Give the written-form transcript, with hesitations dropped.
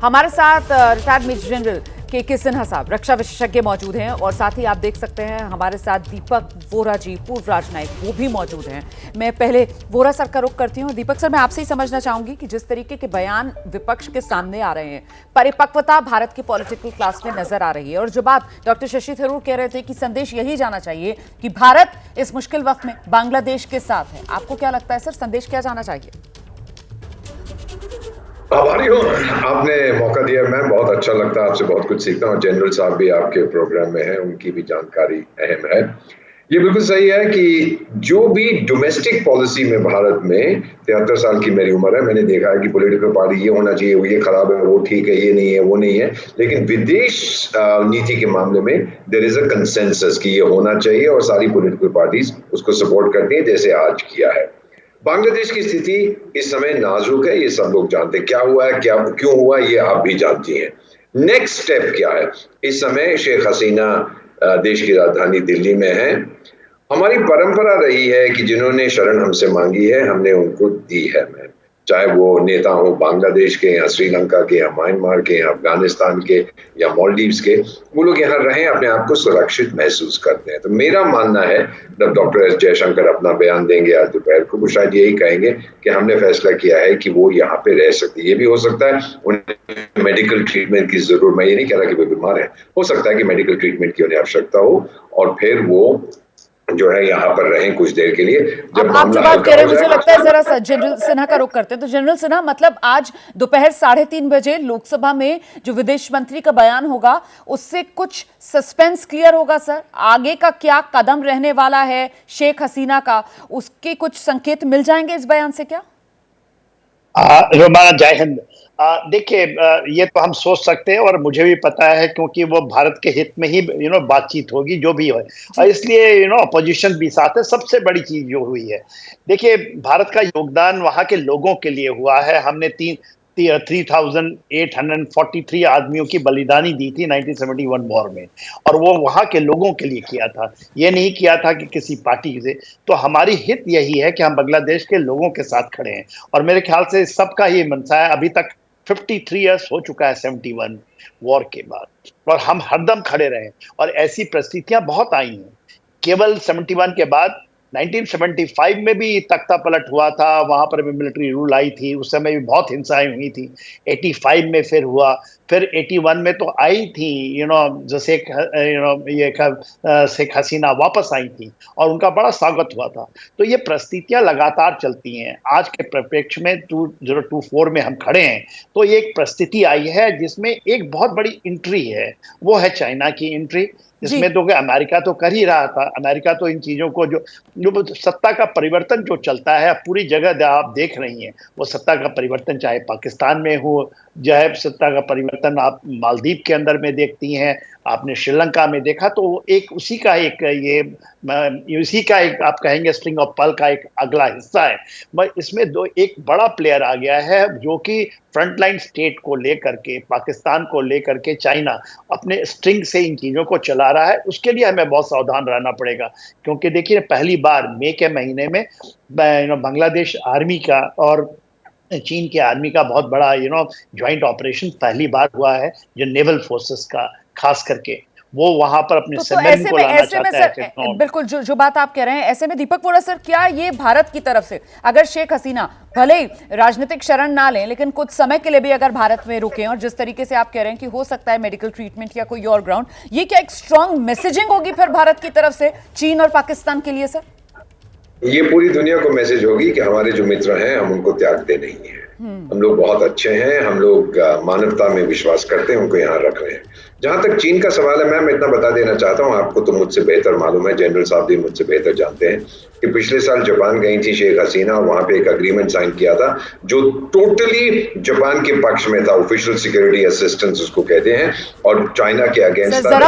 हमारे साथ retired major general के सिन्हा साहब रक्षा विशेषज्ञ मौजूद हैं और साथ ही आप देख सकते हैं हमारे साथ दीपक वोरा जी पूर्व राजनयिक वो भी मौजूद हैं। मैं पहले वोरा सर का रुख करती हूँ। दीपक सर, मैं आपसे ही समझना चाहूंगी कि जिस तरीके के बयान विपक्ष के सामने आ रहे हैं, परिपक्वता भारत के पॉलिटिकल क्लास में नजर आ रही है और जो बात डॉक्टर शशि थरूर कह रहे थे कि संदेश यही जाना चाहिए कि भारत इस मुश्किल वक्त में बांग्लादेश के साथ है, आपको क्या लगता है सर, संदेश क्या जाना चाहिए? आभारी हूँ, आपने मौका दिया। मैं बहुत अच्छा लगता है, आपसे बहुत कुछ सीखता हूँ। जनरल साहब भी आपके प्रोग्राम में हैं, उनकी भी जानकारी अहम है। ये बिल्कुल सही है कि जो भी डोमेस्टिक पॉलिसी में भारत में 73 साल की मेरी उम्र है, मैंने देखा है कि पॉलिटिकल पार्टी ये होना चाहिए, ये खराब है, वो ठीक है, ये नहीं है, वो नहीं है। लेकिन विदेश नीति के मामले में देयर इज अ कंसेंसस कि ये होना चाहिए और सारी पॉलिटिकल पार्टीज उसको सपोर्ट करती है, जैसे आज किया है। बांग्लादेश की स्थिति इस समय नाजुक है, ये सब लोग जानते हैं। क्या हुआ है, क्या क्यों हुआ, ये आप भी जानती हैं। नेक्स्ट स्टेप क्या है? इस समय शेख हसीना देश की राजधानी दिल्ली में है। हमारी परंपरा रही है कि जिन्होंने शरण हमसे मांगी है, हमने उनको दी है। मैं चाहे वो नेता हो बांग्लादेश के या श्रीलंका के या म्यांमार के या अफगानिस्तान के या मालदीव्स के, वो लोग यहाँ रहें, अपने आप को सुरक्षित महसूस करते हैं। तो मेरा मानना है, जब डॉक्टर एस जयशंकर अपना बयान देंगे आज दोपहर को, वो शायद यही कहेंगे कि हमने फैसला किया है कि वो यहाँ पे रह सकते हैं। ये भी हो सकता है उन्हें मेडिकल ट्रीटमेंट की जरूरत, मैं ये नहीं कह रहा कि वो बीमार है, हो सकता है कि मेडिकल ट्रीटमेंट की उन्हें आवश्यकता हो और फिर वो जो है यहाँ पर रहें कुछ देर के लिए। जब आप जो बात कह रहे हैं, मुझे लगता है जरा सा जनरल सिन्हा का रुख करते हैं। तो जनरल सिन्हा, मतलब आज दोपहर 3:30 बजे लोकसभा में जो विदेश मंत्री का बयान होगा उससे कुछ सस्पेंस क्लियर होगा सर? आगे का क्या कदम रहने वाला है शेख हसीना का, उसके कुछ संकेत मिल जाएंगे इस बयान से क्या? रोमाना जय हिंद। देखिए, ये तो हम सोच सकते हैं और मुझे भी पता है, क्योंकि वो भारत के हित में ही बातचीत होगी जो भी हो, और इसलिए अपोजिशन भी साथ है। सबसे बड़ी चीज जो हुई है, देखिए, भारत का योगदान वहां के लोगों के लिए हुआ है। हमने 3,843 आदमियों की बलिदानी दी थी 1971 वॉर में, और वो वहां के लोगों के लिए किया था, ये नहीं किया था कि किसी पार्टी से। तो हमारी हित यही है कि हम बांग्लादेश के लोगों के साथ खड़े हैं, और मेरे ख्याल से सबका ही मनसा है। अभी तक 53 ईयर्स हो चुका है 71 वॉर के बाद, और हम हरदम खड़े रहे, और ऐसी परिस्थितियां बहुत आई हैं। केवल 71 के बाद 1975 में भी तख्ता पलट हुआ था, वहां पर भी मिलिट्री रूल आई थी, उस समय भी बहुत हिंसाएं हुई थी। 85 में फिर हुआ, फिर 81 में तो आई थी, जो शेख हसीना वापस आई थी और उनका बड़ा स्वागत हुआ था। तो ये परिस्थितियां लगातार चलती हैं। आज के परिप्रेक्ष्य में 2024 में हम खड़े हैं, तो ये एक परिस्थिति आई है जिसमें एक बहुत बड़ी एंट्री है, वो है चाइना की एंट्री। इसमें तो अमेरिका तो कर ही रहा था। अमेरिका तो इन चीजों को जो सत्ता का परिवर्तन जो चलता है पूरी जगह आप देख रही हैं, वो सत्ता का परिवर्तन चाहे पाकिस्तान में हो, चाहे सत्ता का परिवर्तन आप मालदीव के अंदर में देखती हैं, आपने श्रीलंका में देखा, तो एक उसी का एक आप कहेंगे स्ट्रिंग ऑफ पर्ल का एक अगला हिस्सा है। इसमें एक बड़ा प्लेयर आ गया है जो कि फ्रंटलाइन स्टेट को लेकर के, पाकिस्तान को लेकर के चाइना अपने स्ट्रिंग से इन चीजों को चला रहा है। उसके लिए हमें बहुत सावधान रहना पड़ेगा, क्योंकि देखिए, पहली बार मई के महीने में बांग्लादेश आर्मी का और चीन के आर्मी का बहुत बड़ा ज्वाइंट ऑपरेशन पहली बार हुआ है, जो नेवल फोर्सेस का खास करके वो वहां पर अपने सबमरीन को लाना चाहता है। बिल्कुल, जो बात आप कह रहे हैं, ऐसे में दीपक वोरा सर, क्या ये भारत की तरफ से, अगर शेख हसीना भले ही राजनीतिक शरण ना लें लेकिन कुछ समय के लिए भी अगर भारत में रुके, और जिस तरीके से आप कह रहे हैं कि हो सकता है मेडिकल ट्रीटमेंट या कोई और ग्राउंड, ये क्या एक स्ट्रॉन्ग मैसेजिंग होगी फिर भारत की तरफ से चीन और पाकिस्तान के लिए सर? ये पूरी दुनिया को मैसेज होगी कि हमारे जो मित्र हैं, हम उनको त्यागते नहीं हैं। हम लोग बहुत अच्छे हैं, हम लोग मानवता में विश्वास करते हैं, उनको यहाँ रख रहे हैं। जहां तक चीन का सवाल है, मैं इतना बता देना चाहता हूं, आपको तो मुझसे बेहतर मालूम है, जनरल साहब भी मुझसे बेहतर जानते हैं कि पिछले साल जापान गई थी शेख हसीना, और वहां पे एक अग्रीमेंट साइन किया था जो टोटली जापान के पक्ष में था, ऑफिशियल सिक्योरिटी असिस्टेंस उसको कहते हैं, और चाइना के अगेंस्ट था।